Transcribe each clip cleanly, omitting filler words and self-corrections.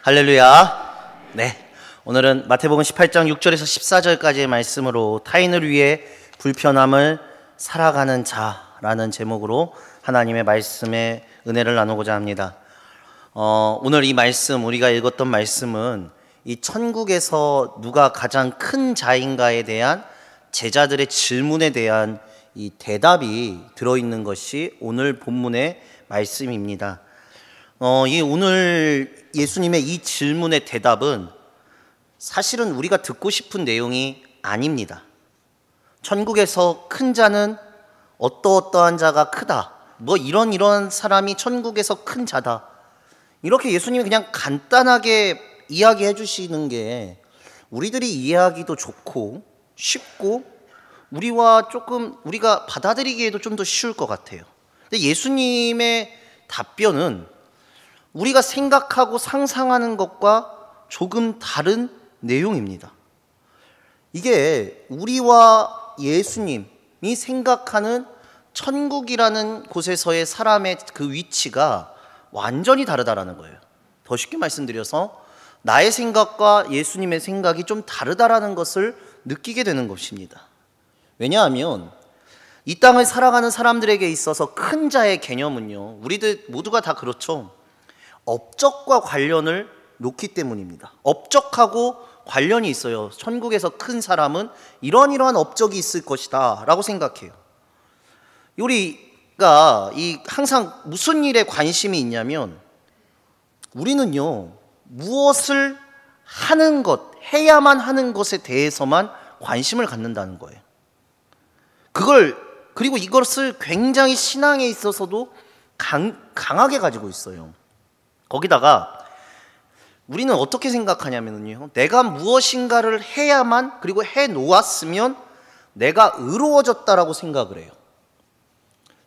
할렐루야. 네, 오늘은 마태복음 18장 6절에서 14절까지의 말씀으로 타인을 위해 불편함을 살아가는 자라는 제목으로 하나님의 말씀에 은혜를 나누고자 합니다. 오늘 이 말씀, 우리가 읽었던 말씀은 이 천국에서 누가 가장 큰 자인가에 대한 제자들의 질문에 대한 이 대답이 들어있는 것이 오늘 본문의 말씀입니다. 이 오늘 예수님의 이 질문의 대답은 사실은 우리가 듣고 싶은 내용이 아닙니다. 천국에서 큰 자는 어떠어떠한 자가 크다, 뭐 이런 사람이 천국에서 큰 자다, 이렇게 예수님이 그냥 간단하게 이야기해 주시는 게 우리들이 이해하기도 좋고 쉽고 우리가 받아들이기에도 좀 더 쉬울 것 같아요. 근데 예수님의 답변은 우리가 생각하고 상상하는 것과 조금 다른 내용입니다. 이게 우리와 예수님이 생각하는 천국이라는 곳에서의 사람의 그 위치가 완전히 다르다라는 거예요. 더 쉽게 말씀드려서 나의 생각과 예수님의 생각이 좀 다르다라는 것을 느끼게 되는 것입니다. 왜냐하면 이 땅을 살아가는 사람들에게 있어서 큰 자의 개념은요, 우리들 모두가 다 그렇죠. 업적과 관련을 놓기 때문입니다. 업적하고 관련이 있어요. 천국에서 큰 사람은 이러한 업적이 있을 것이다 라고 생각해요. 우리가 항상 무슨 일에 관심이 있냐면 우리는요, 무엇을 하는 것, 해야만 하는 것에 대해서만 관심을 갖는다는 거예요. 그리고 이것을 굉장히 신앙에 있어서도 강하게 가지고 있어요. 거기다가 우리는 어떻게 생각하냐면요, 내가 무엇인가를 해야만, 그리고 해 놓았으면 내가 의로워졌다라고 생각을 해요.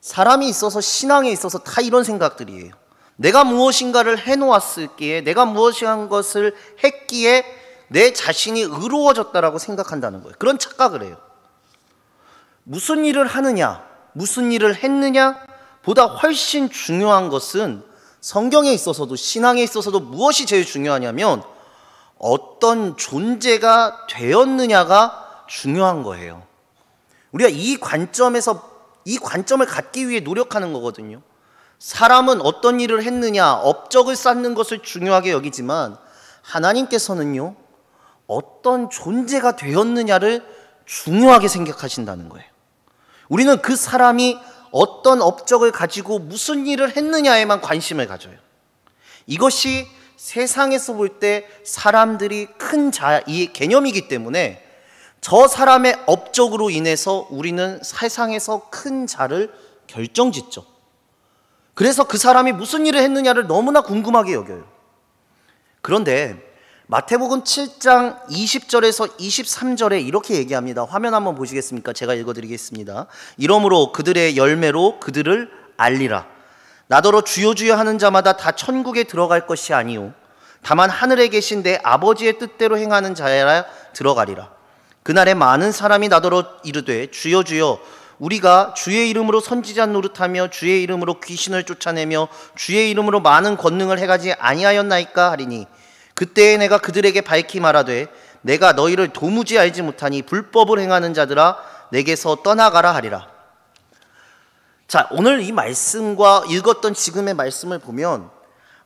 사람이 있어서, 신앙에 있어서 다 이런 생각들이에요. 내가 무엇인가를 해 놓았을기에, 내가 무엇인 것을 했기에 내 자신이 의로워졌다라고 생각한다는 거예요. 그런 착각을 해요. 무슨 일을 하느냐, 무슨 일을 했느냐 보다 훨씬 중요한 것은 성경에 있어서도, 신앙에 있어서도 무엇이 제일 중요하냐면 어떤 존재가 되었느냐가 중요한 거예요. 우리가 이 관점을 갖기 위해 노력하는 거거든요. 사람은 어떤 일을 했느냐, 업적을 쌓는 것을 중요하게 여기지만 하나님께서는요, 어떤 존재가 되었느냐를 중요하게 생각하신다는 거예요. 우리는 그 사람이 어떤 업적을 가지고 무슨 일을 했느냐에만 관심을 가져요. 이것이 세상에서 볼 때 사람들이 큰 자의 개념이기 때문에 저 사람의 업적으로 인해서 우리는 세상에서 큰 자를 결정짓죠. 그래서 그 사람이 무슨 일을 했느냐를 너무나 궁금하게 여겨요. 그런데 마태복음 7장 20절에서 23절에 이렇게 얘기합니다. 화면 한번 보시겠습니까? 제가 읽어드리겠습니다. 이러므로 그들의 열매로 그들을 알리라. 나더러 주여 주여 하는 자마다 다 천국에 들어갈 것이 아니요 다만 하늘에 계신 내 아버지의 뜻대로 행하는 자야 들어가리라. 그날에 많은 사람이 나더러 이르되 주여 주여 우리가 주의 이름으로 선지자 노릇하며 주의 이름으로 귀신을 쫓아내며 주의 이름으로 많은 권능을 행하지 아니하였나이까 하리니 그때에 내가 그들에게 밝히 말하되 내가 너희를 도무지 알지 못하니 불법을 행하는 자들아 내게서 떠나가라 하리라. 자, 오늘 이 말씀과 읽었던 지금의 말씀을 보면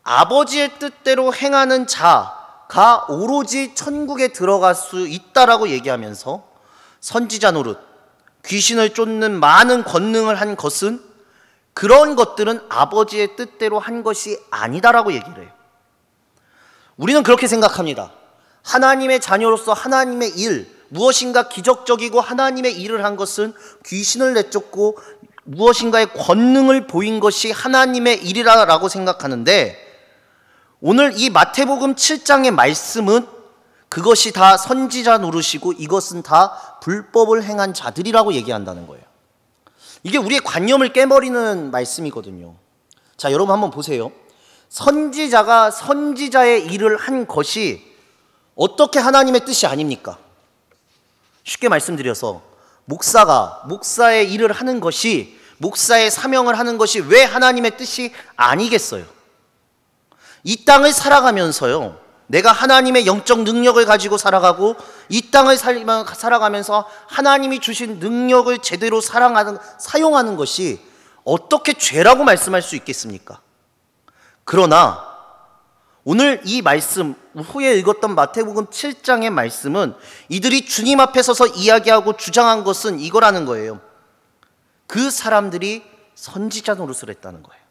아버지의 뜻대로 행하는 자가 오로지 천국에 들어갈 수 있다라고 얘기하면서 선지자 노릇, 귀신을 쫓는 많은 권능을 한 것은, 그런 것들은 아버지의 뜻대로 한 것이 아니다라고 얘기를 해요. 우리는 그렇게 생각합니다. 하나님의 자녀로서 하나님의 일, 무엇인가 기적적이고 하나님의 일을 한 것은 귀신을 내쫓고 무엇인가의 권능을 보인 것이 하나님의 일이라고 생각하는데, 오늘 이 마태복음 7장의 말씀은 그것이 다 선지자 노릇이고 이것은 다 불법을 행한 자들이라고 얘기한다는 거예요. 이게 우리의 관념을 깨버리는 말씀이거든요. 자, 여러분 한번 보세요. 선지자가 선지자의 일을 한 것이 어떻게 하나님의 뜻이 아닙니까? 쉽게 말씀드려서 목사가 목사의 일을 하는 것이, 목사의 사명을 하는 것이 왜 하나님의 뜻이 아니겠어요? 이 땅을 살아가면서요, 내가 하나님의 영적 능력을 가지고 살아가고 이 땅을 살아가면서 하나님이 주신 능력을 제대로 사용하는 것이 어떻게 죄라고 말씀할 수 있겠습니까? 그러나 오늘 이 말씀, 후에 읽었던 마태복음 7장의 말씀은 이들이 주님 앞에 서서 이야기하고 주장한 것은 이거라는 거예요. 그 사람들이 선지자 노릇을 했다는 거예요.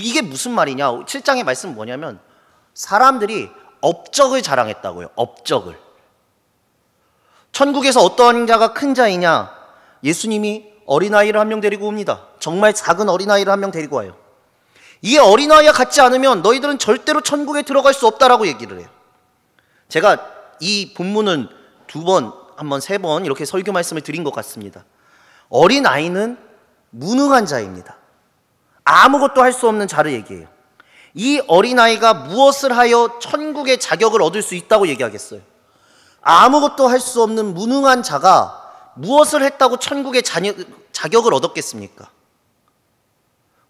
이게 무슨 말이냐? 7장의 말씀은 뭐냐면 사람들이 업적을 자랑했다고요. 업적을. 천국에서 어떠한 자가 큰 자이냐? 예수님이 어린아이를 한 명 데리고 옵니다. 정말 작은 어린아이를 한 명 데리고 와요. 이 어린아이와 같지 않으면 너희들은 절대로 천국에 들어갈 수 없다라고 얘기를 해요. 제가 이 본문은 2번, 한 번, 3번 이렇게 설교 말씀을 드린 것 같습니다. 어린아이는 무능한 자입니다. 아무것도 할 수 없는 자를 얘기해요. 이 어린아이가 무엇을 하여 천국의 자격을 얻을 수 있다고 얘기하겠어요? 아무것도 할 수 없는 무능한 자가 무엇을 했다고 천국의 자격을 얻었겠습니까?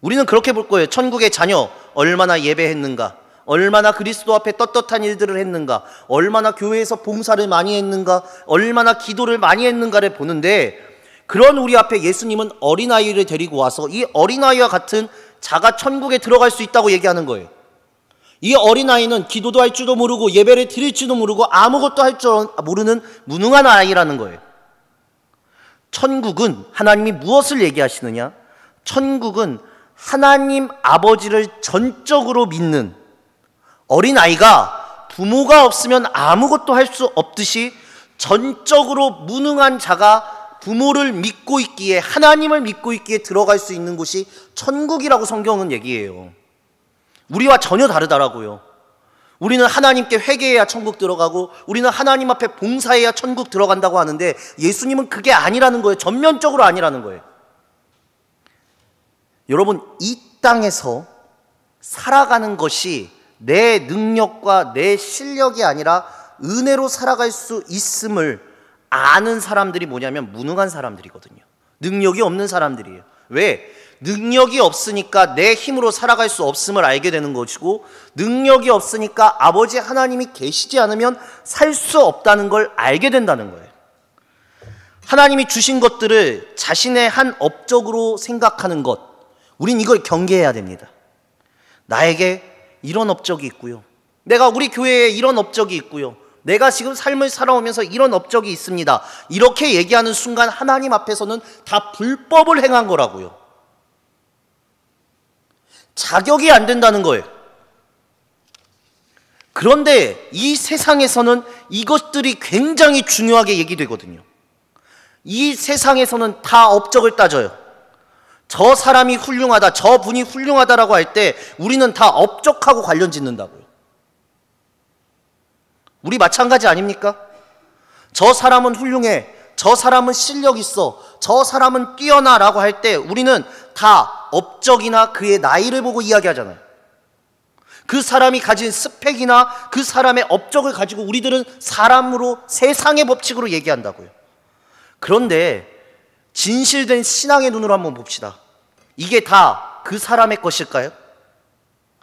우리는 그렇게 볼 거예요. 천국의 자녀 얼마나 예배했는가, 얼마나 그리스도 앞에 떳떳한 일들을 했는가, 얼마나 교회에서 봉사를 많이 했는가, 얼마나 기도를 많이 했는가를 보는데, 그런 우리 앞에 예수님은 어린아이를 데리고 와서 이 어린아이와 같은 자가 천국에 들어갈 수 있다고 얘기하는 거예요. 이 어린아이는 기도도 할 줄도 모르고 예배를 드릴지도 모르고 아무것도 할 줄 모르는 무능한 아이라는 거예요. 천국은 하나님이 무엇을 얘기하시느냐? 천국은 하나님 아버지를 전적으로 믿는 어린아이가 부모가 없으면 아무것도 할 수 없듯이 전적으로 무능한 자가 부모를 믿고 있기에, 하나님을 믿고 있기에 들어갈 수 있는 곳이 천국이라고 성경은 얘기해요. 우리와 전혀 다르더라고요. 우리는 하나님께 회개해야 천국 들어가고 우리는 하나님 앞에 봉사해야 천국 들어간다고 하는데 예수님은 그게 아니라는 거예요. 전면적으로 아니라는 거예요. 여러분, 이 땅에서 살아가는 것이 내 능력과 내 실력이 아니라 은혜로 살아갈 수 있음을 아는 사람들이 뭐냐면 무능한 사람들이거든요. 능력이 없는 사람들이에요. 왜? 능력이 없으니까 내 힘으로 살아갈 수 없음을 알게 되는 것이고, 능력이 없으니까 아버지 하나님이 계시지 않으면 살 수 없다는 걸 알게 된다는 거예요. 하나님이 주신 것들을 자신의 한 업적으로 생각하는 것, 우린 이걸 경계해야 됩니다. 나에게 이런 업적이 있고요, 내가 우리 교회에 이런 업적이 있고요, 내가 지금 삶을 살아오면서 이런 업적이 있습니다, 이렇게 얘기하는 순간 하나님 앞에서는 다 불법을 행한 거라고요. 자격이 안 된다는 거예요. 그런데 이 세상에서는 이것들이 굉장히 중요하게 얘기되거든요. 이 세상에서는 다 업적을 따져요. 저 사람이 훌륭하다, 저 분이 훌륭하다라고 할 때 우리는 다 업적하고 관련 짓는다고요. 우리 마찬가지 아닙니까? 저 사람은 훌륭해, 저 사람은 실력 있어, 저 사람은 뛰어나라고 할 때 우리는 다 업적이나 그의 나이를 보고 이야기하잖아요. 그 사람이 가진 스펙이나 그 사람의 업적을 가지고 우리들은 사람으로, 세상의 법칙으로 얘기한다고요. 그런데 진실된 신앙의 눈으로 한번 봅시다. 이게 다 그 사람의 것일까요?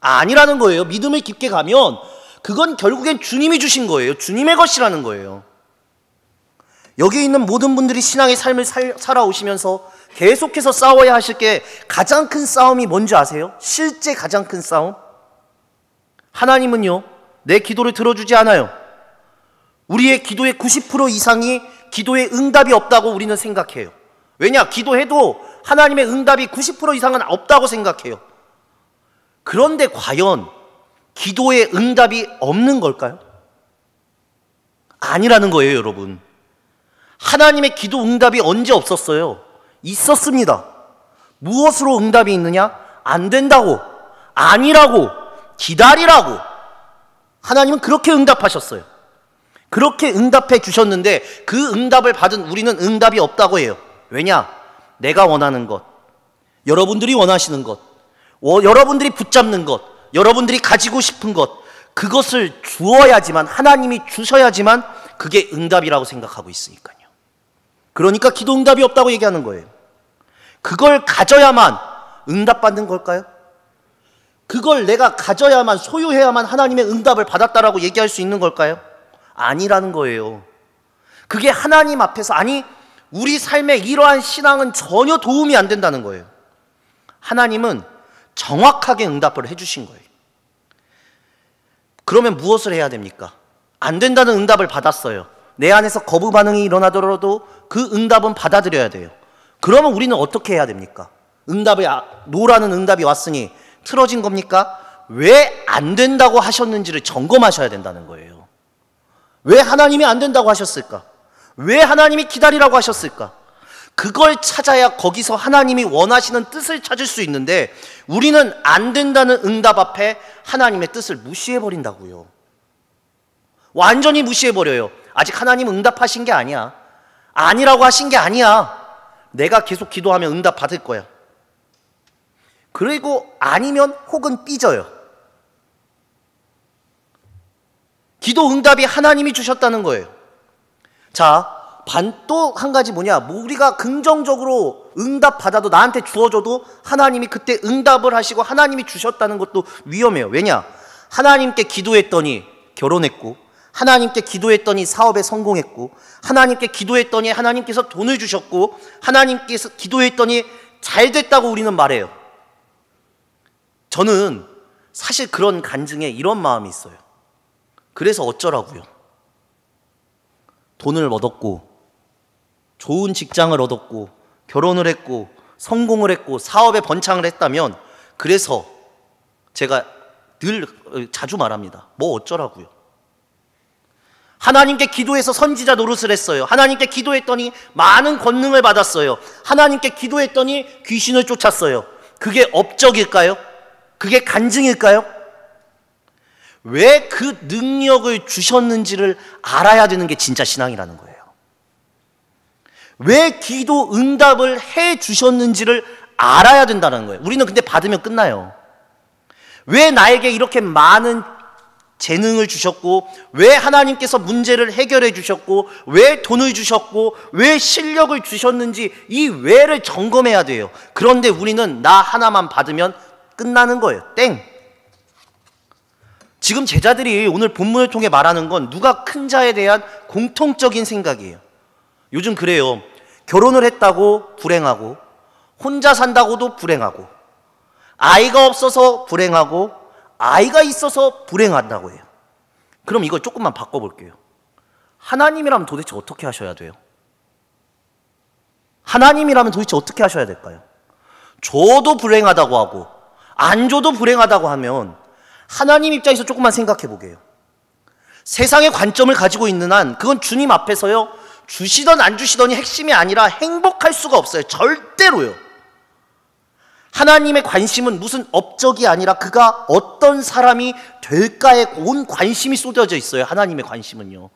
아니라는 거예요. 믿음을 깊게 가면 그건 결국엔 주님이 주신 거예요. 주님의 것이라는 거예요. 여기 있는 모든 분들이 신앙의 삶을 살아오시면서 계속해서 싸워야 하실 게 가장 큰 싸움이 뭔지 아세요? 실제 가장 큰 싸움? 하나님은요, 내 기도를 들어주지 않아요. 우리의 기도의 90% 이상이 기도의 응답이 없다고 우리는 생각해요. 왜냐? 기도해도 하나님의 응답이 90% 이상은 없다고 생각해요. 그런데 과연 기도의 응답이 없는 걸까요? 아니라는 거예요, 여러분. 하나님의 기도 응답이 언제 없었어요? 있었습니다. 무엇으로 응답이 있느냐? 안 된다고, 아니라고, 기다리라고. 하나님은 그렇게 응답하셨어요. 그렇게 응답해 주셨는데 그 응답을 받은 우리는 응답이 없다고 해요. 왜냐? 내가 원하는 것, 여러분들이 원하시는 것, 여러분들이 붙잡는 것, 여러분들이 가지고 싶은 것, 그것을 주어야지만, 하나님이 주셔야지만 그게 응답이라고 생각하고 있으니까요. 그러니까 기도 응답이 없다고 얘기하는 거예요. 그걸 가져야만 응답받는 걸까요? 그걸 내가 가져야만, 소유해야만 하나님의 응답을 받았다라고 얘기할 수 있는 걸까요? 아니라는 거예요. 그게 하나님 앞에서, 아니 우리 삶의 이러한 신앙은 전혀 도움이 안 된다는 거예요. 하나님은 정확하게 응답을 해주신 거예요. 그러면 무엇을 해야 됩니까? 안 된다는 응답을 받았어요. 내 안에서 거부 반응이 일어나더라도 그 응답은 받아들여야 돼요. 그러면 우리는 어떻게 해야 됩니까? 노라는 응답이 왔으니 틀어진 겁니까? 왜 안 된다고 하셨는지를 점검하셔야 된다는 거예요. 왜 하나님이 안 된다고 하셨을까? 왜 하나님이 기다리라고 하셨을까? 그걸 찾아야 거기서 하나님이 원하시는 뜻을 찾을 수 있는데, 우리는 안 된다는 응답 앞에 하나님의 뜻을 무시해버린다고요. 완전히 무시해버려요. 아직 하나님 응답하신 게 아니야. 아니라고 하신 게 아니야. 내가 계속 기도하면 응답 받을 거야. 그리고 아니면 혹은 삐져요. 기도 응답이 하나님이 주셨다는 거예요. 자, 또 한 가지 뭐냐, 우리가 긍정적으로 응답 받아도, 나한테 주어져도 하나님이 그때 응답을 하시고 하나님이 주셨다는 것도 위험해요. 왜냐? 하나님께 기도했더니 결혼했고, 하나님께 기도했더니 사업에 성공했고, 하나님께 기도했더니 하나님께서 돈을 주셨고, 하나님께서 기도했더니 잘 됐다고 우리는 말해요. 저는 사실 그런 간증에 이런 마음이 있어요. 그래서 어쩌라고요? 돈을 얻었고, 좋은 직장을 얻었고, 결혼을 했고, 성공을 했고, 사업에 번창을 했다면, 그래서 제가 자주 말합니다. 뭐 어쩌라고요? 하나님께 기도해서 선지자 노릇을 했어요. 하나님께 기도했더니 많은 권능을 받았어요. 하나님께 기도했더니 귀신을 쫓았어요. 그게 업적일까요? 그게 간증일까요? 왜 그 능력을 주셨는지를 알아야 되는 게 진짜 신앙이라는 거예요. 왜 기도 응답을 해 주셨는지를 알아야 된다는 거예요. 우리는 근데 받으면 끝나요. 왜 나에게 이렇게 많은 재능을 주셨고, 왜 하나님께서 문제를 해결해 주셨고, 왜 돈을 주셨고, 왜 실력을 주셨는지 이 왜를 점검해야 돼요. 그런데 우리는 나 하나만 받으면 끝나는 거예요. 땡. 지금 제자들이 오늘 본문을 통해 말하는 건 누가 큰 자에 대한 공통적인 생각이에요. 요즘 그래요. 결혼을 했다고 불행하고, 혼자 산다고도 불행하고, 아이가 없어서 불행하고, 아이가 있어서 불행한다고 해요. 그럼 이걸 조금만 바꿔볼게요. 하나님이라면 도대체 어떻게 하셔야 돼요? 하나님이라면 도대체 어떻게 하셔야 될까요? 줘도 불행하다고 하고 안 줘도 불행하다고 하면 하나님 입장에서 조금만 생각해 보게요. 세상의 관점을 가지고 있는 한 그건 주님 앞에서요, 주시던 안 주시던이 핵심이 아니라 행복할 수가 없어요. 절대로요. 하나님의 관심은 무슨 업적이 아니라 그가 어떤 사람이 될까에 온 관심이 쏟아져 있어요. 하나님의 관심은요,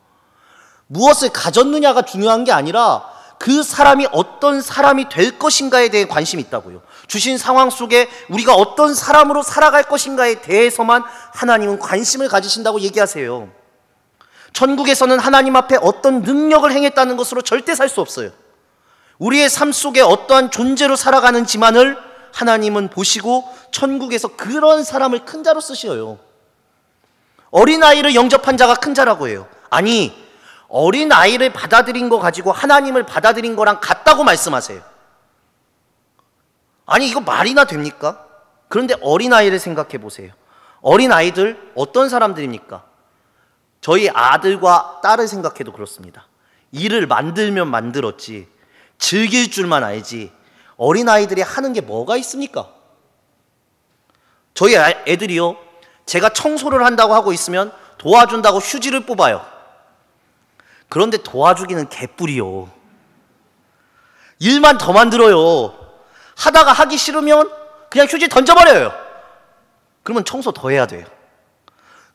무엇을 가졌느냐가 중요한 게 아니라 그 사람이 어떤 사람이 될 것인가에 대해 관심이 있다고요. 주신 상황 속에 우리가 어떤 사람으로 살아갈 것인가에 대해서만 하나님은 관심을 가지신다고 얘기하세요. 천국에서는 하나님 앞에 어떤 능력을 행했다는 것으로 절대 살 수 없어요. 우리의 삶 속에 어떠한 존재로 살아가는지만을 하나님은 보시고 천국에서 그런 사람을 큰 자로 쓰셔요. 어린아이를 영접한 자가 큰 자라고 해요. 아니, 어린아이를 받아들인 거 가지고 하나님을 받아들인 거랑 같다고 말씀하세요. 아니, 이거 말이나 됩니까? 그런데 어린아이를 생각해 보세요. 어린아이들 어떤 사람들입니까? 저희 아들과 딸을 생각해도 그렇습니다. 일을 만들면 만들었지 즐길 줄만 알지 어린아이들이 하는 게 뭐가 있습니까? 저희 애들이요, 제가 청소를 한다고 하고 있으면 도와준다고 휴지를 뽑아요. 그런데 도와주기는 개뿔이요. 일만 더 만들어요. 하다가 하기 싫으면 그냥 휴지 던져버려요. 그러면 청소 더 해야 돼요.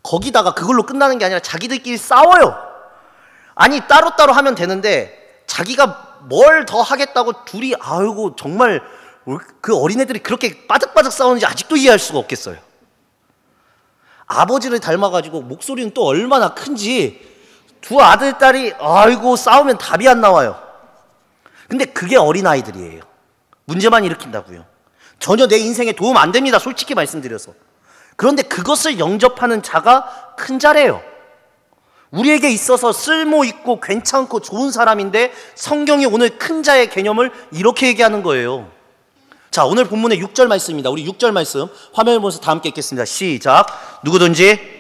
거기다가 그걸로 끝나는 게 아니라 자기들끼리 싸워요. 아니, 따로따로 하면 되는데 자기가 뭘 더 하겠다고 둘이, 아이고 정말 그 어린애들이 그렇게 빠득빠득 싸우는지 아직도 이해할 수가 없겠어요. 아버지를 닮아가지고 목소리는 또 얼마나 큰지 두 아들, 딸이 아이고 싸우면 답이 안 나와요. 근데 그게 어린아이들이에요. 문제만 일으킨다고요. 전혀 내 인생에 도움 안 됩니다. 솔직히 말씀드려서. 그런데 그것을 영접하는 자가 큰 자래요. 우리에게 있어서 쓸모 있고 괜찮고 좋은 사람인데 성경이 오늘 큰 자의 개념을 이렇게 얘기하는 거예요. 자, 오늘 본문의 6절 말씀입니다. 우리 6절 말씀 화면을 보면서 다 함께 읽겠습니다. 시작. 누구든지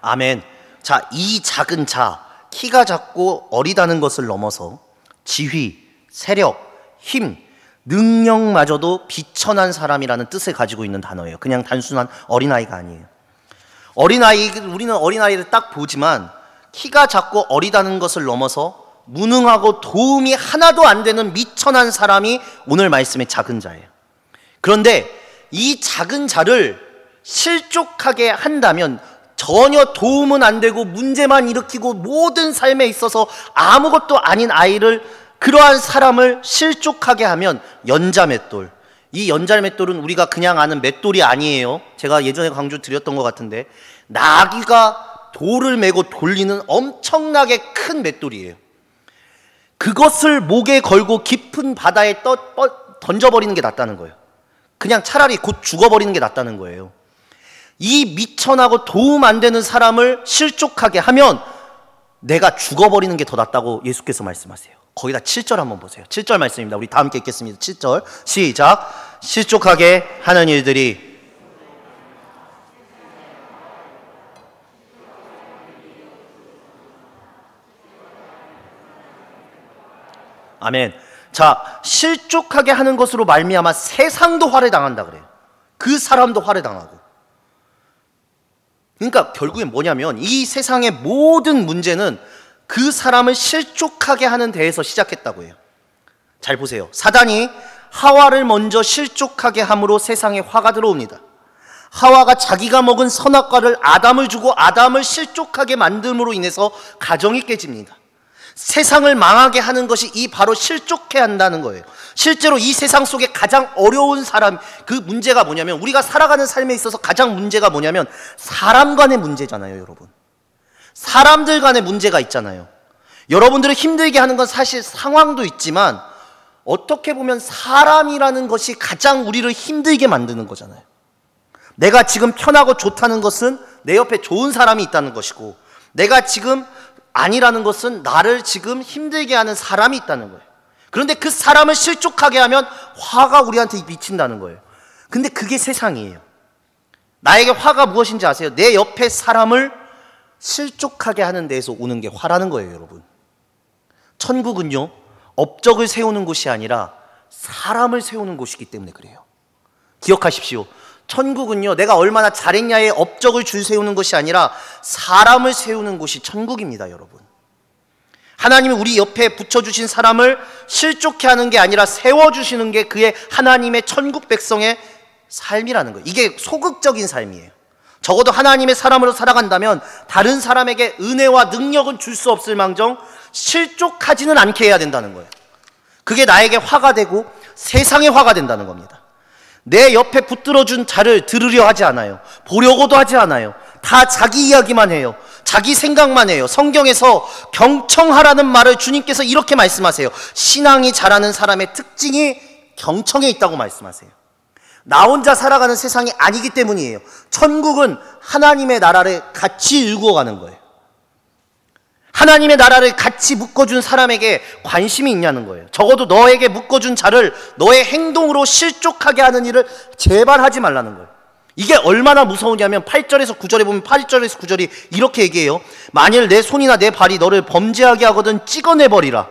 아멘. 자, 이 작은 자, 키가 작고 어리다는 것을 넘어서 지휘, 세력, 힘, 능력마저도 비천한 사람이라는 뜻을 가지고 있는 단어예요. 그냥 단순한 어린아이가 아니에요. 우리는 어린아이를 딱 보지만 키가 작고 어리다는 것을 넘어서 무능하고 도움이 하나도 안 되는 미천한 사람이 오늘 말씀의 작은 자예요. 그런데 이 작은 자를 실족하게 한다면 전혀 도움은 안 되고 문제만 일으키고 모든 삶에 있어서 아무것도 아닌 아이를, 그러한 사람을 실족하게 하면 연자맷돌. 이 연자맷돌은 우리가 그냥 아는 맷돌이 아니에요. 제가 예전에 강조 드렸던 것 같은데 나귀가 돌을 메고 돌리는 엄청나게 큰 맷돌이에요. 그것을 목에 걸고 깊은 바다에 던져버리는 게 낫다는 거예요. 그냥 차라리 곧 죽어버리는 게 낫다는 거예요. 이 미천하고 도움 안 되는 사람을 실족하게 하면 내가 죽어버리는 게 더 낫다고 예수께서 말씀하세요. 거기다 7절 한번 보세요. 7절 말씀입니다. 우리 다 함께 읽겠습니다. 7절 시작. 실족하게 하는 일들이 아멘. 자, 실족하게 하는 것으로 말미암아 세상도 화를 당한다 그래요. 그 사람도 화를 당하고. 그러니까 결국엔 뭐냐면 이 세상의 모든 문제는 그 사람을 실족하게 하는 데에서 시작했다고 해요. 잘 보세요. 사단이 하와를 먼저 실족하게 함으로 세상에 화가 들어옵니다. 하와가 자기가 먹은 선악과를 아담을 주고 아담을 실족하게 만듦으로 인해서 가정이 깨집니다. 세상을 망하게 하는 것이 이 바로 실족해 한다는 거예요. 실제로 이 세상 속에 가장 어려운 사람, 그 문제가 뭐냐면, 우리가 살아가는 삶에 있어서 가장 문제가 뭐냐면 사람 간의 문제잖아요. 여러분, 사람들 간의 문제가 있잖아요. 여러분들을 힘들게 하는 건 사실 상황도 있지만 어떻게 보면 사람이라는 것이 가장 우리를 힘들게 만드는 거잖아요. 내가 지금 편하고 좋다는 것은 내 옆에 좋은 사람이 있다는 것이고, 내가 지금 아니라는 것은 나를 지금 힘들게 하는 사람이 있다는 거예요. 그런데 그 사람을 실족하게 하면 화가 우리한테 미친다는 거예요. 근데 그게 세상이에요. 나에게 화가 무엇인지 아세요? 내 옆에 사람을 실족하게 하는 데에서 오는 게 화라는 거예요. 여러분, 천국은요 업적을 세우는 곳이 아니라 사람을 세우는 곳이기 때문에 그래요. 기억하십시오. 천국은요 내가 얼마나 잘했냐에 업적을 줄 세우는 것이 아니라 사람을 세우는 곳이 천국입니다. 여러분, 하나님이 우리 옆에 붙여주신 사람을 실족해 하는 게 아니라 세워주시는 게 그의 하나님의 천국 백성의 삶이라는 거예요. 이게 소극적인 삶이에요. 적어도 하나님의 사람으로 살아간다면 다른 사람에게 은혜와 능력은 줄 수 없을 망정 실족하지는 않게 해야 된다는 거예요. 그게 나에게 화가 되고 세상에 화가 된다는 겁니다. 내 옆에 붙들어준 자를 들으려 하지 않아요. 보려고도 하지 않아요. 다 자기 이야기만 해요. 자기 생각만 해요. 성경에서 경청하라는 말을 주님께서 이렇게 말씀하세요. 신앙이 자라는 사람의 특징이 경청에 있다고 말씀하세요. 나 혼자 살아가는 세상이 아니기 때문이에요. 천국은 하나님의 나라를 같이 일구어가는 거예요. 하나님의 나라를 같이 묶어준 사람에게 관심이 있냐는 거예요. 적어도 너에게 묶어준 자를 너의 행동으로 실족하게 하는 일을 제발 하지 말라는 거예요. 이게 얼마나 무서우냐면 8절에서 9절에 보면 8절에서 9절이 이렇게 얘기해요. 만일 내 손이나 내 발이 너를 범죄하게 하거든 찍어내버리라.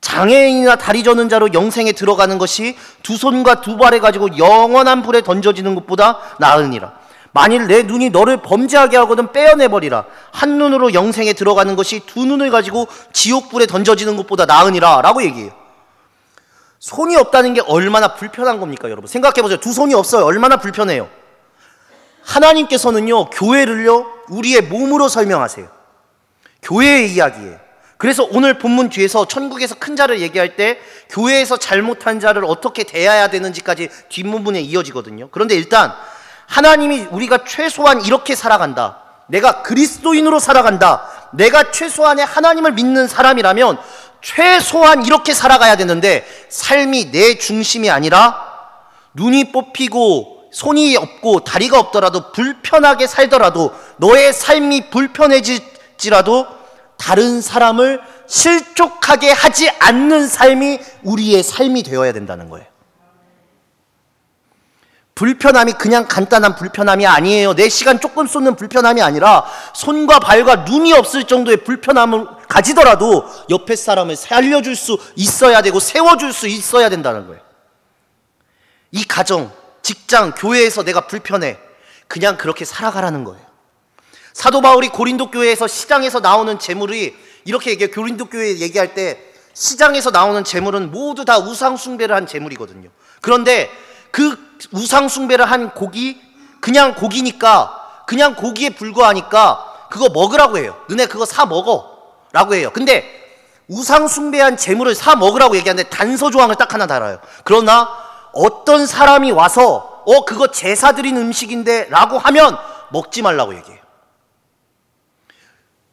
장애인이나 다리 저는 자로 영생에 들어가는 것이 두 손과 두 발에 가지고 영원한 불에 던져지는 것보다 나으니라. 만일 내 눈이 너를 범죄하게 하거든 빼어내버리라. 한 눈으로 영생에 들어가는 것이 두 눈을 가지고 지옥불에 던져지는 것보다 나으니라 라고 얘기해요. 손이 없다는 게 얼마나 불편한 겁니까? 여러분 생각해보세요. 두 손이 없어요. 얼마나 불편해요. 하나님께서는요 교회를요 우리의 몸으로 설명하세요. 교회의 이야기예요. 그래서 오늘 본문 뒤에서 천국에서 큰 자를 얘기할 때 교회에서 잘못한 자를 어떻게 대해야 되는지까지 뒷부분에 이어지거든요. 그런데 일단 하나님이 우리가 최소한 이렇게 살아간다, 내가 그리스도인으로 살아간다, 내가 최소한의 하나님을 믿는 사람이라면 최소한 이렇게 살아가야 되는데, 삶이 내 중심이 아니라 눈이 뽑히고 손이 없고 다리가 없더라도 불편하게 살더라도, 너의 삶이 불편해질지라도 다른 사람을 실족하게 하지 않는 삶이 우리의 삶이 되어야 된다는 거예요. 불편함이 그냥 간단한 불편함이 아니에요. 내 시간 조금 쏟는 불편함이 아니라 손과 발과 눈이 없을 정도의 불편함을 가지더라도 옆에 사람을 살려줄 수 있어야 되고 세워줄 수 있어야 된다는 거예요. 이 가정, 직장, 교회에서 내가 불편해, 그냥 그렇게 살아가라는 거예요. 사도 바울이 고린도 교회에서 시장에서 나오는 재물이 이렇게 얘기해요. 고린도 교회 얘기할 때 시장에서 나오는 재물은 모두 다 우상 숭배를 한 재물이거든요. 그런데 그 우상 숭배를 한 고기, 그냥 고기니까, 그냥 고기에 불과하니까 그거 먹으라고 해요. 너네 그거 사 먹어 라고 해요. 근데 우상 숭배한 재물을 사 먹으라고 얘기하는데 단서 조항을 딱 하나 달아요. 그러나 어떤 사람이 와서 그거 제사 드린 음식인데 라고 하면 먹지 말라고 얘기해요.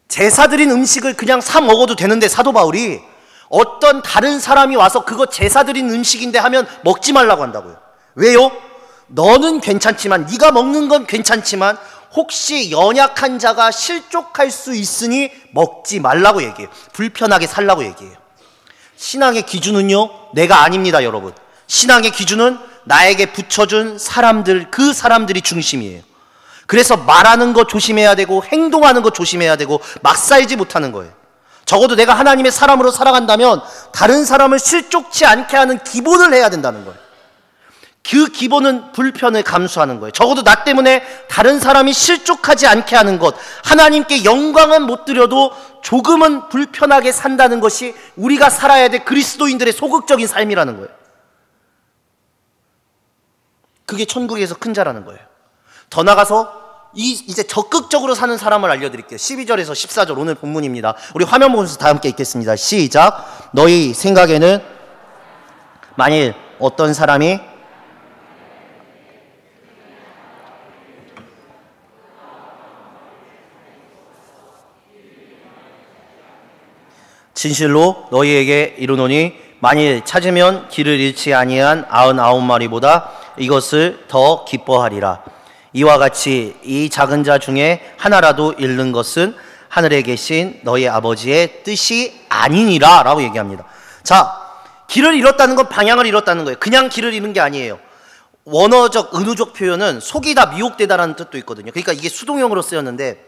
제사 드린 음식을 그냥 사 먹어도 되는데 사도 바울이 어떤 다른 사람이 와서 그거 제사 드린 음식인데 하면 먹지 말라고 한다고요. 왜요? 너는 괜찮지만, 네가 먹는 건 괜찮지만 혹시 연약한 자가 실족할 수 있으니 먹지 말라고 얘기해요. 불편하게 살라고 얘기해요. 신앙의 기준은요, 내가 아닙니다, 여러분. 신앙의 기준은 나에게 붙여준 사람들, 그 사람들이 중심이에요. 그래서 말하는 거 조심해야 되고 행동하는 거 조심해야 되고 막 살지 못하는 거예요. 적어도 내가 하나님의 사람으로 살아간다면 다른 사람을 실족치 않게 하는 기본을 해야 된다는 거예요. 그 기본은 불편을 감수하는 거예요. 적어도 나 때문에 다른 사람이 실족하지 않게 하는 것, 하나님께 영광은 못 드려도 조금은 불편하게 산다는 것이 우리가 살아야 될 그리스도인들의 소극적인 삶이라는 거예요. 그게 천국에서 큰 자라는 거예요. 더 나가서 이제 적극적으로 사는 사람을 알려드릴게요. 12절에서 14절 오늘 본문입니다. 우리 화면 보면서 다 함께 읽겠습니다. 시작. 너희 생각에는 만일 어떤 사람이 진실로 너희에게 이르노니 만일 찾으면 길을 잃지 아니한 99마리보다 이것을 더 기뻐하리라. 이와 같이 이 작은 자 중에 하나라도 잃는 것은 하늘에 계신 너희 아버지의 뜻이 아니니라 라고 얘기합니다. 자, 길을 잃었다는 건 방향을 잃었다는 거예요. 그냥 길을 잃은 게 아니에요. 원어적, 은유적 표현은 속이다, 미혹되다라는 뜻도 있거든요. 그러니까 이게 수동형으로 쓰였는데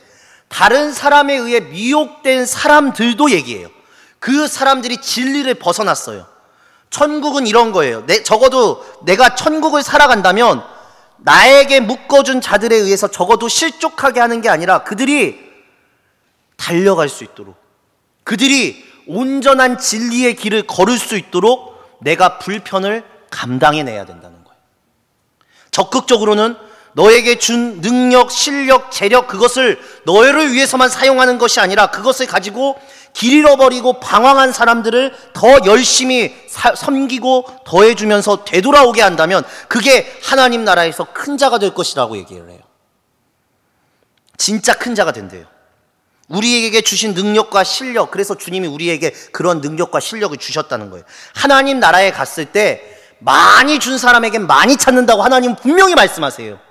다른 사람에 의해 미혹된 사람들도 얘기해요. 그 사람들이 진리를 벗어났어요. 천국은 이런 거예요. 적어도 내가 천국을 살아간다면 나에게 묶어준 자들에 의해서 적어도 실족하게 하는 게 아니라 그들이 달려갈 수 있도록, 그들이 온전한 진리의 길을 걸을 수 있도록 내가 불편을 감당해내야 된다는 거예요. 적극적으로는 너에게 준 능력, 실력, 재력, 그것을 너를 위해서만 사용하는 것이 아니라 그것을 가지고 길 잃어버리고 방황한 사람들을 더 열심히 섬기고 더해주면서 되돌아오게 한다면 그게 하나님 나라에서 큰 자가 될 것이라고 얘기를 해요. 진짜 큰 자가 된대요. 우리에게 주신 능력과 실력, 그래서 주님이 우리에게 그런 능력과 실력을 주셨다는 거예요. 하나님 나라에 갔을 때 많이 준 사람에겐 많이 찾는다고 하나님은 분명히 말씀하세요.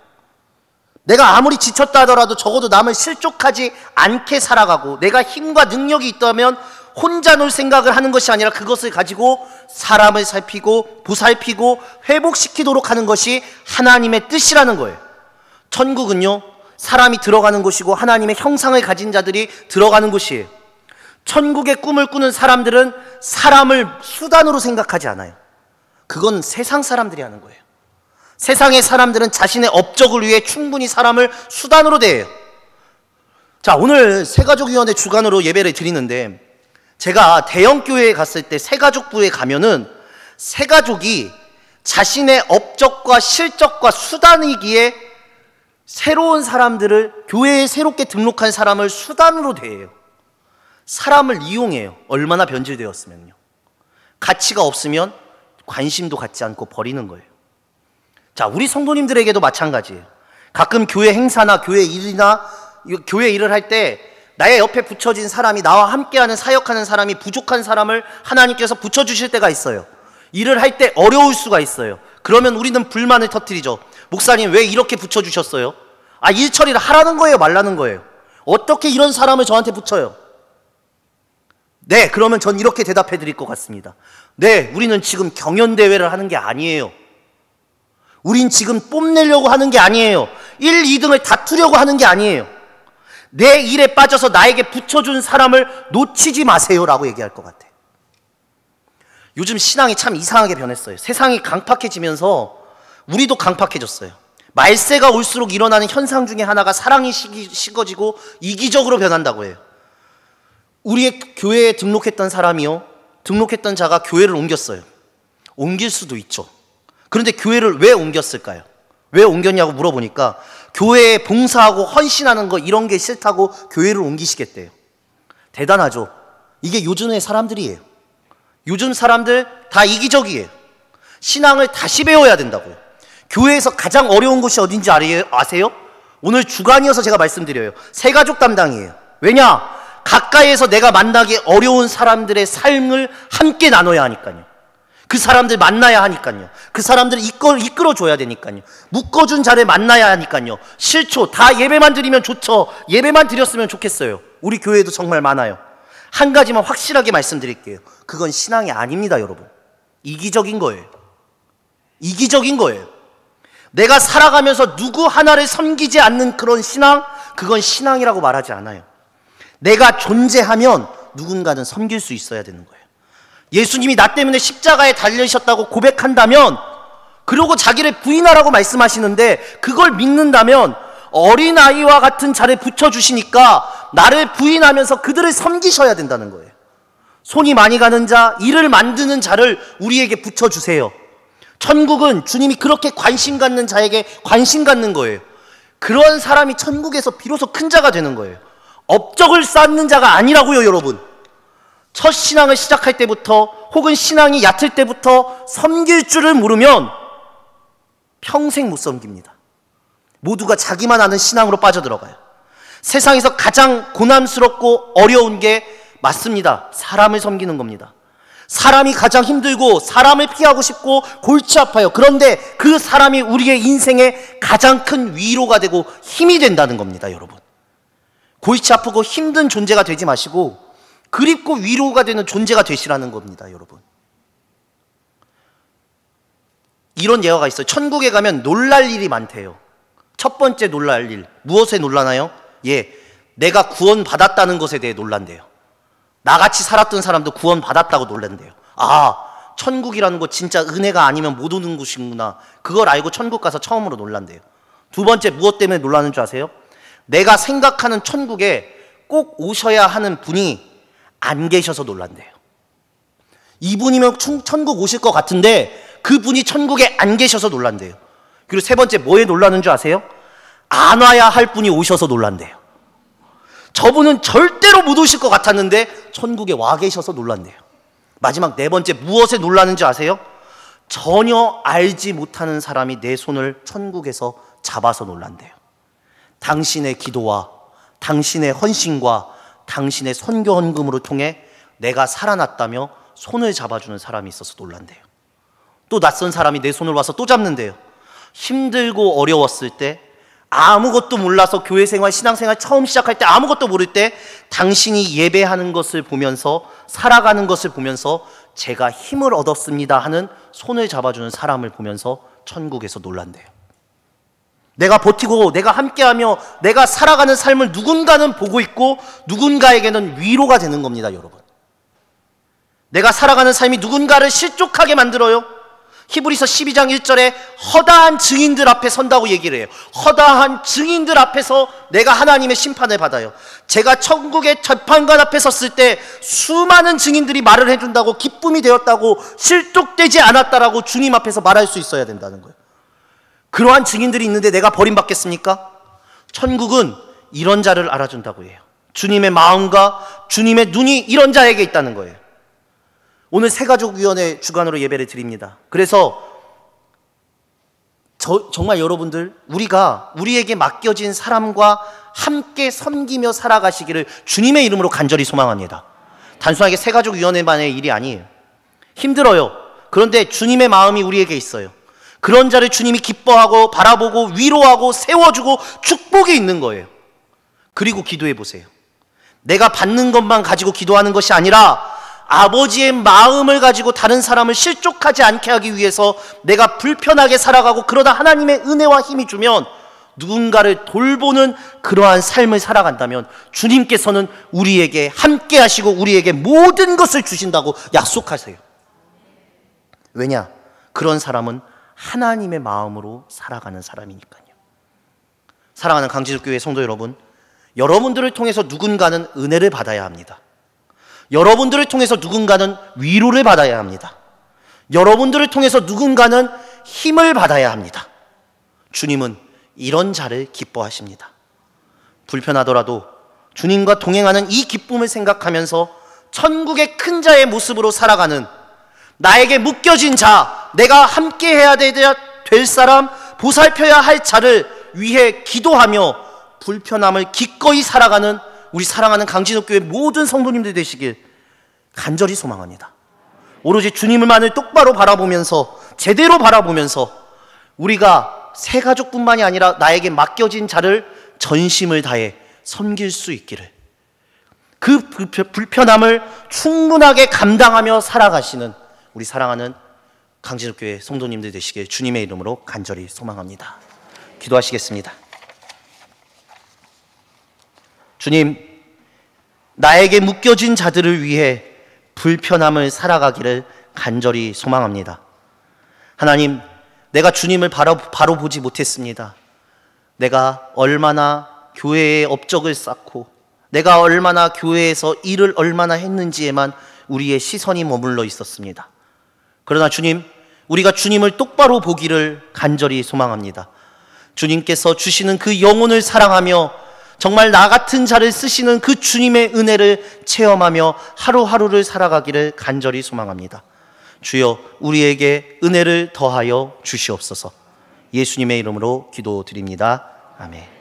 내가 아무리 지쳤다 하더라도 적어도 남을 실족하지 않게 살아가고, 내가 힘과 능력이 있다면 혼자 놀 생각을 하는 것이 아니라 그것을 가지고 사람을 살피고 보살피고 회복시키도록 하는 것이 하나님의 뜻이라는 거예요. 천국은요, 사람이 들어가는 곳이고 하나님의 형상을 가진 자들이 들어가는 곳이에요. 천국의 꿈을 꾸는 사람들은 사람을 수단으로 생각하지 않아요. 그건 세상 사람들이 하는 거예요. 세상의 사람들은 자신의 업적을 위해 충분히 사람을 수단으로 대해요. 자, 오늘 새가족위원회 주관으로 예배를 드리는데, 제가 대형교회에 갔을 때 새가족부에 가면은 새가족이 자신의 업적과 실적과 수단이기에 새로운 사람들을, 교회에 새롭게 등록한 사람을 수단으로 대해요. 사람을 이용해요. 얼마나 변질되었으면요. 가치가 없으면 관심도 갖지 않고 버리는 거예요. 자, 우리 성도님들에게도 마찬가지예요. 가끔 교회 행사나 교회 일이나 교회 일을 할 때 나의 옆에 붙여진 사람이, 나와 함께하는 사역하는 사람이 부족한 사람을 하나님께서 붙여주실 때가 있어요. 일을 할 때 어려울 수가 있어요. 그러면 우리는 불만을 터뜨리죠. 목사님 왜 이렇게 붙여주셨어요? 일 처리를 하라는 거예요, 말라는 거예요? 어떻게 이런 사람을 저한테 붙여요? 네, 그러면 전 이렇게 대답해 드릴 것 같습니다. 네, 우리는 지금 경연대회를 하는 게 아니에요. 우린 지금 뽐내려고 하는 게 아니에요. 1, 2등을 다투려고 하는 게 아니에요. 내 일에 빠져서 나에게 붙여준 사람을 놓치지 마세요 라고 얘기할 것 같아요. 요즘 신앙이 참 이상하게 변했어요. 세상이 강팍해지면서 우리도 강팍해졌어요. 말세가 올수록 일어나는 현상 중에 하나가 사랑이 식어지고 이기적으로 변한다고 해요. 우리의 교회에 등록했던 사람이요, 등록했던 자가 교회를 옮겼어요. 옮길 수도 있죠. 그런데 교회를 왜 옮겼을까요? 왜 옮겼냐고 물어보니까 교회에 봉사하고 헌신하는 거 이런 게 싫다고 교회를 옮기시겠대요. 대단하죠. 이게 요즘의 사람들이에요. 요즘 사람들 다 이기적이에요. 신앙을 다시 배워야 된다고요. 교회에서 가장 어려운 곳이 어딘지 아세요? 오늘 주간이어서 제가 말씀드려요. 새가족 담당이에요. 왜냐? 가까이에서 내가 만나기 어려운 사람들의 삶을 함께 나눠야 하니까요. 그 사람들 만나야 하니까요. 그 사람들을 이끌어줘야 되니까요. 묶어준 자를 만나야 하니까요. 싫죠. 다 예배만 드리면 좋죠. 예배만 드렸으면 좋겠어요. 우리 교회도 정말 많아요. 한 가지만 확실하게 말씀드릴게요. 그건 신앙이 아닙니다, 여러분. 이기적인 거예요. 이기적인 거예요. 내가 살아가면서 누구 하나를 섬기지 않는 그런 신앙, 그건 신앙이라고 말하지 않아요. 내가 존재하면 누군가는 섬길 수 있어야 되는 거예요. 예수님이 나 때문에 십자가에 달리셨다고 고백한다면, 그러고 자기를 부인하라고 말씀하시는데 그걸 믿는다면 어린아이와 같은 자를 붙여주시니까 나를 부인하면서 그들을 섬기셔야 된다는 거예요. 손이 많이 가는 자, 일을 만드는 자를 우리에게 붙여주세요. 천국은 주님이 그렇게 관심 갖는 자에게 관심 갖는 거예요. 그런 사람이 천국에서 비로소 큰 자가 되는 거예요. 업적을 쌓는 자가 아니라고요, 여러분. 첫 신앙을 시작할 때부터 혹은 신앙이 얕을 때부터 섬길 줄을 모르면 평생 못 섬깁니다. 모두가 자기만 아는 신앙으로 빠져들어가요. 세상에서 가장 고난스럽고 어려운 게 맞습니다. 사람을 섬기는 겁니다. 사람이 가장 힘들고 사람을 피하고 싶고 골치 아파요. 그런데 그 사람이 우리의 인생에 가장 큰 위로가 되고 힘이 된다는 겁니다, 여러분. 골치 아프고 힘든 존재가 되지 마시고 그립고 위로가 되는 존재가 되시라는 겁니다, 여러분. 이런 예화가 있어요. 천국에 가면 놀랄 일이 많대요. 첫 번째 놀랄 일, 무엇에 놀라나요? 내가 구원받았다는 것에 대해 놀란대요. 나같이 살았던 사람도 구원받았다고 놀란대요. 천국이라는 거 진짜 은혜가 아니면 못 오는 곳이구나. 그걸 알고 천국 가서 처음으로 놀란대요. 두 번째, 무엇 때문에 놀라는 줄 아세요? 내가 생각하는 천국에 꼭 오셔야 하는 분이 안 계셔서 놀란대요. 이분이면 천국 오실 것 같은데 그분이 천국에 안 계셔서 놀란대요. 그리고 세 번째, 뭐에 놀라는 줄 아세요? 안 와야 할 분이 오셔서 놀란대요. 저분은 절대로 못 오실 것 같았는데 천국에 와 계셔서 놀란대요. 마지막 네 번째, 무엇에 놀라는지 아세요? 전혀 알지 못하는 사람이 내 손을 천국에서 잡아서 놀란대요. 당신의 기도와 당신의 헌신과 당신의 선교 헌금으로 통해 내가 살아났다며 손을 잡아주는 사람이 있어서 놀란대요. 또 낯선 사람이 내 손을 와서 또 잡는데요. 힘들고 어려웠을 때, 아무것도 몰라서 교회 생활, 신앙 생활 처음 시작할 때 아무것도 모를 때 당신이 예배하는 것을 보면서, 살아가는 것을 보면서 제가 힘을 얻었습니다 하는 손을 잡아주는 사람을 보면서 천국에서 놀란대요. 내가 버티고 내가 함께하며 내가 살아가는 삶을 누군가는 보고 있고 누군가에게는 위로가 되는 겁니다, 여러분. 내가 살아가는 삶이 누군가를 실족하게 만들어요. 히브리서 12장 1절에 허다한 증인들 앞에 선다고 얘기를 해요. 허다한 증인들 앞에서 내가 하나님의 심판을 받아요. 제가 천국의 재판관 앞에 섰을 때 수많은 증인들이 말을 해준다고, 기쁨이 되었다고, 실족되지 않았다라고 주님 앞에서 말할 수 있어야 된다는 거예요. 그러한 증인들이 있는데 내가 버림받겠습니까? 천국은 이런 자를 알아준다고 해요. 주님의 마음과 주님의 눈이 이런 자에게 있다는 거예요. 오늘 새가족위원회 주간으로 예배를 드립니다. 그래서 정말 여러분들, 우리에게 맡겨진 사람과 함께 섬기며 살아가시기를 주님의 이름으로 간절히 소망합니다. 단순하게 새가족위원회만의 일이 아니에요. 힘들어요. 그런데 주님의 마음이 우리에게 있어요. 그런 자를 주님이 기뻐하고 바라보고 위로하고 세워주고 축복이 있는 거예요. 그리고 기도해 보세요. 내가 받는 것만 가지고 기도하는 것이 아니라 아버지의 마음을 가지고 다른 사람을 실족하지 않게 하기 위해서 내가 불편하게 살아가고 그러다 하나님의 은혜와 힘이 주면 누군가를 돌보는 그러한 삶을 살아간다면 주님께서는 우리에게 함께 하시고 우리에게 모든 것을 주신다고 약속하세요. 왜냐? 그런 사람은 하나님의 마음으로 살아가는 사람이니까요. 사랑하는 강지숙교회 성도 여러분, 여러분들을 통해서 누군가는 은혜를 받아야 합니다. 여러분들을 통해서 누군가는 위로를 받아야 합니다. 여러분들을 통해서 누군가는 힘을 받아야 합니다. 주님은 이런 자를 기뻐하십니다. 불편하더라도 주님과 동행하는 이 기쁨을 생각하면서 천국의 큰 자의 모습으로 살아가는, 나에게 묶여진 자, 내가 함께 해야 될 사람, 보살펴야 할 자를 위해 기도하며 불편함을 기꺼이 살아가는 우리 사랑하는 강진옥교회 모든 성도님들 되시길 간절히 소망합니다. 오로지 주님을만을 똑바로 바라보면서, 제대로 바라보면서 우리가 새 가족뿐만이 아니라 나에게 맡겨진 자를 전심을 다해 섬길 수 있기를, 그 불편함을 충분하게 감당하며 살아가시는 우리 사랑하는 강진옥교회 성도님들 되시길 주님의 이름으로 간절히 소망합니다. 기도하시겠습니다. 주님, 나에게 묶여진 자들을 위해 불편함을 살아가기를 간절히 소망합니다. 하나님, 내가 주님을 바로 보지 못했습니다. 내가 얼마나 교회에 업적을 쌓고 내가 얼마나 교회에서 일을 얼마나 했는지에만 우리의 시선이 머물러 있었습니다. 그러나 주님, 우리가 주님을 똑바로 보기를 간절히 소망합니다. 주님께서 주시는 그 영혼을 사랑하며 정말 나 같은 자를 쓰시는 그 주님의 은혜를 체험하며 하루하루를 살아가기를 간절히 소망합니다. 주여, 우리에게 은혜를 더하여 주시옵소서. 예수님의 이름으로 기도드립니다. 아멘.